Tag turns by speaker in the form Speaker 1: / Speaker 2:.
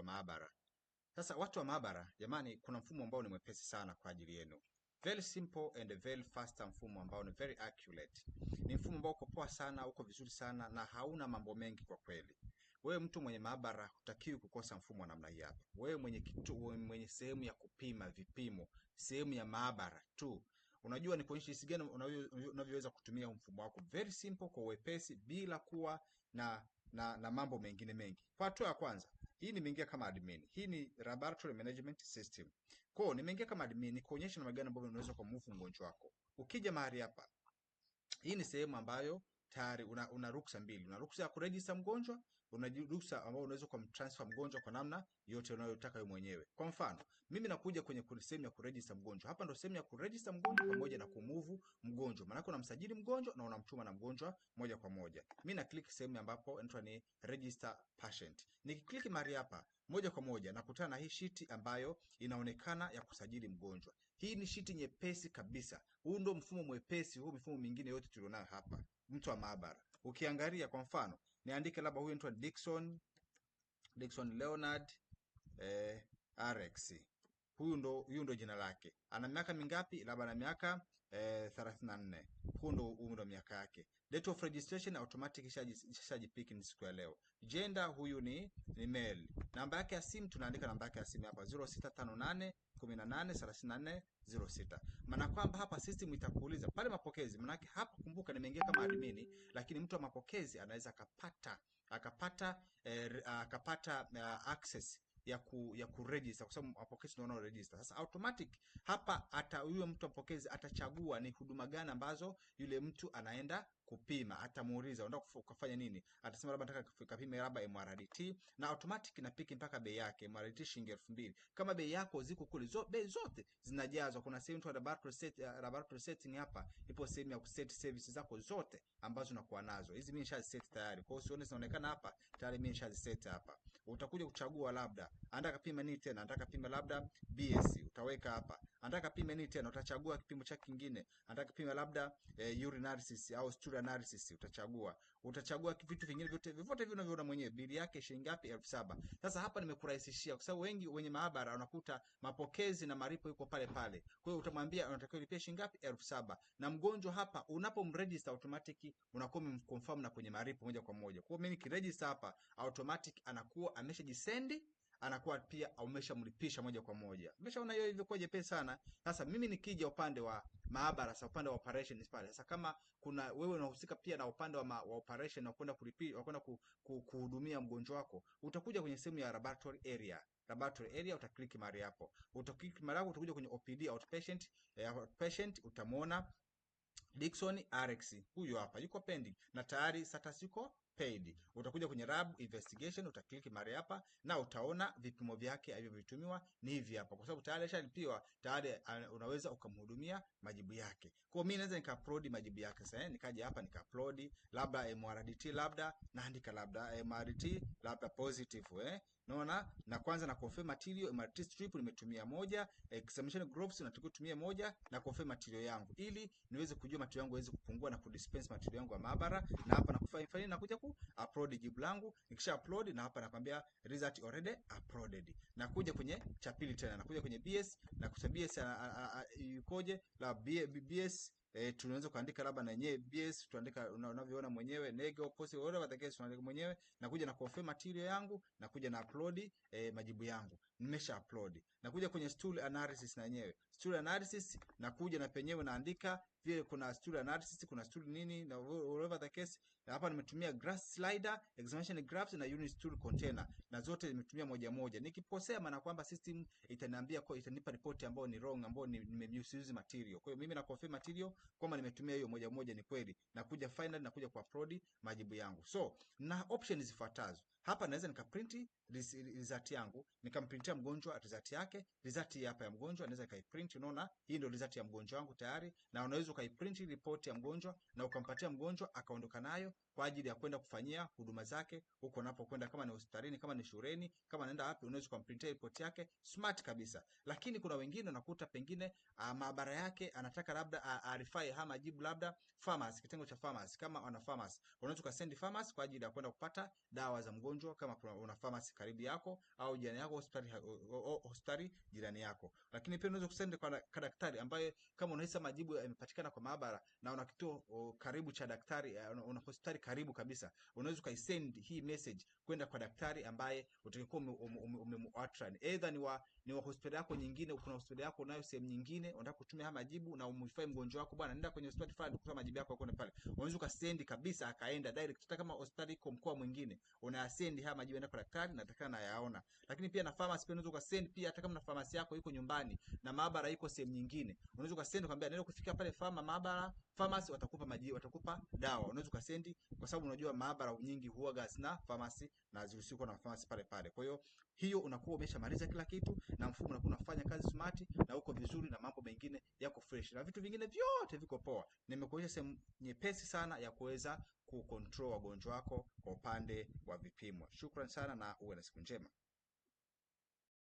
Speaker 1: wa maabara. Sasa watu wa maabara, jamani, kuna mfumo ambao ni mwepesi sana kwa ajili yenu. Very simple and very fast, mfumo ambao ni very accurate. Ni mfumo ambao uko poa sana, uko vizuri sana na hauna mambo mengi kwa kweli. Wewe mtu mwenye maabara hutakiwi kukosa mfumo wa namna hii hapa. Wewe mwenye sehemu ya kupima vipimo, sehemu ya maabara tu. Unajua ni kuonyesha jinsi gani unavyoweza kutumia mfumo wako very simple kwa uwepesi bila kuwa na mambo mengine mengi. Kwa hatua ya kwanza, hii nimeingia kama admin. Hii ni laboratory management system. Kwa nimeingia kama admin ni kuonyesha namna gani ambavyo unaweza kumove mgonjwa wako. Ukija mahali hapa, hii ni sehemu ambayo tayari una ruksa mbili. Una ruksa ya kuregister mgonjwa, una ruksa ambayo unaweza kumtransfer mgonjwa kwa namna yote unayotaka wewe mwenyewe. Kwa mfano, mimi nakuja kwenye sehemu ya kuregister mgonjwa. Hapa ndo sehemu ya kuregister mgonjwa pamoja na kumove mgonjwa. Maana unamsajili mgonjwa na unamtuma na mgonjwa moja kwa moja. Mimi na click sehemu ambapo inaitwa ni register patient. Nikiklik mahali hapa, moja kwa moja nakutana na hii sheet ambayo inaonekana ya kusajili mgonjwa. Hii ni sheet nyepesi kabisa. Huu ndo mfumo mwepesi, huu mifumo mingine yote tulionayo hapa. Mtu wa maabara. Ukiangalia kwa mfano, niandike labda huyu anaitwa Dickson Leonard RX. Huyu ndo jina lake. Ana miaka mingapi? Labda ana miaka 34. Huyu ndo miaka yake. Date of registration automatic ishajipick ni siku ya leo. Gender huyu ni male. Namba yake ya simu tunaandika namba yake ya simu hapa 0658 18 34 06. Maana kwamba hapa system itakuuliza pale mapokezi. Maana hapa kumbuka nimeingia kama admin, lakini mtu wa mapokezi anaweza akapata access ya kuregister kwa sababu mapokezi ndio wanaoregister. Sasa automatic hapa huyo mtu mapokezi atachagua ni huduma gani ambazo yule mtu anaenda kupima. Atamuuliza unataka kufanya nini, atasema labda nataka kupima labda MRDT, na automatic inapiki mpaka bei yake. MRDT shilingi 2000. Kama bei yako ziko kule, bei zote zinajazwa. Kuna sehemu tu laboratory setting hapa, ipo sehemu ya kuset services zako zote ambazo unakuwa nazo. Hizi mimi nishaziset tayari. Kwa hiyo usione zinaonekana hapa, tayari mimi nishaziset hapa. Utakuja kuchagua labda anataka kupima nini tena, anataka kupima labda BS, utaweka hapa. Anataka kupima nini tena, utachagua kipimo cha kingine. Anataka kupima labda urine analysis au stool analysis, utachagua vitu vingine vyote vinavyoona mwenyewe. Bili yake shilingi ngapi? 7000. Sasa hapa nimekurahisishia kwa sababu wengi wenye maabara unakuta mapokezi na malipo yuko pale pale. Kwa hiyo utamwambia unatakiwa ulipie shilingi ngapi? 7000. Na mgonjwa hapa unapomregister automatic unakuwa umemconfirm na kwenye malipo moja kwa moja. Kwa hiyo mimi nikiregister hapa automatic anakuwa ameshajisendi, anakuwa pia umeshamlipisha moja kwa moja. Umeshaona hiyo ilivyokuwa jepesi sana. Sasa mimi nikija upande wa maabara, sasa upande wa operations pale. Sasa kama kuna wewe unahusika pia na upande wa operation na kwenda kuhudumia mgonjwa wako, utakuja kwenye sehemu ya laboratory area utaklik mahali hapo. Utaklik mahali hapo utakuja kwenye OPD outpatient utamwona Dickson RX. Huyo hapa yuko pending na tayari status yuko paid. Utakuja kwenye lab investigation utaklik mahali hapa na utaona vipimo vyake alivyotumiwa ni hivi hapa. Kwa sababu tayari alishalipiwa, tayari unaweza ukamhudumia majibu yake. Kwa mimi naweza nika-upload majibu yake sasa. Nikaja hapa nika-upload labda MRDT, labda naandika labda MRDT labda positive naona, na kwanza na confirm material MRT strip nimetumia moja, examination gloves nataka kutumia moja, na confirm material yangu ili niweze kujua material yangu iweze kupungua na kudispense material yangu ya maabara. Na hapa nakufanya na kuja upload jibu langu. Nikisha upload na hapa nakwambia result already uploaded. Na kuja kwenye cha pili tena, na kuja kwenye BS na kusabia BS yukoje la BS. Tunaweza kuandika labda na yenyewe BS tuandika unavyoona mwenyewe, negative positive whatever the case tunaandika mwenyewe, na kuja na confirm material yangu na kuja na upload majibu yangu. Nimesha upload. Na kuja kwenye stool analysis na yenyewe. Stool analysis na kuja na penyewe naandika vile kuna stool analysis, kuna stool nini na whatever the case. Na hapa nimetumia graphs slider, examination graphs na unit stool container. Na zote nimetumia moja moja. Nikikosea maana kwamba system itaniambia itanipa report ambayo ni wrong, ambayo nimemisuse material. Kwa hiyo mimi na confirm material kwamba nimetumia hiyo moja moja ni kweli. Na kuja final na kuja upload majibu yangu. So, na options zifuatazo. Hapa naweza nikaprint result yangu, nikamprintia mgonjwa result yake. Result hii hapa ya mgonjwa naweza nikaiprint, unaona hii ndio result ya mgonjwa wangu tayari. Na unaweza unaweza ukaiprint report ya mgonjwa na ukampatia mgonjwa akaondoka nayo kwa ajili ya kwenda kufanyia huduma zake huko unapokwenda, kama ni hospitalini, kama ni shuleni, kama anaenda wapi, unaweza kumprintia report yake smart kabisa. Lakini kuna wengine unakuta pengine maabara yake anataka labda arify hama majibu labda pharmacy, kitengo cha pharmacy. Kama ana pharmacy, unaweza kusend pharmacy kwa ajili ya kwenda kupata dawa za mgonjwa, kama una pharmacy karibu yako au jirani yako, hospitali jirani yako. Lakini pia unaweza kusend kwa daktari ambaye kama unahisa majibu yamepatikana kwa maabara na una kituo karibu cha daktari, una hospitali karibu kabisa, unaweza kaisend hii message kwenda kwa daktari ambaye utakuwa umemuattract, either ni wa hospitali yako nyingine, kuna hospitali yako unayo sehemu nyingine unataka kutumia haya majibu na umhifadhi mgonjwa wako, bwana nenda kwenye hospitali fulani kutoa majibu yako kwenda pale, unaweza ukasend kabisa akaenda direct. Hata kama hospitali iko mkoa mwingine, unayasend haya majibu kwa daktari na daktari anayaona. Lakini pia na pharmacy pia unaweza ukasend pia, hata kama na pharmacy yako iko nyumbani na maabara iko sehemu nyingine, unaweza ukasend kwambia nenda kufika pale maabara pharmacy, watakupa majibu, watakupa dawa. Unaweza ukasend, kwa sababu unajua maabara nyingi huaga na pharmacy na zihusiko na pharmacy pale pale. Kwa hiyo unakuwa umeshamaliza kila kitu na mfumo unakuwa unafanya kazi smart na uko vizuri na mambo mengine yako fresh na vitu vingine vyote viko poa. Nimekuonyesha sehemu nyepesi sana ya kuweza kucontrol wagonjwa wako kwa upande wa vipimo. Shukrani sana na uwe na siku njema.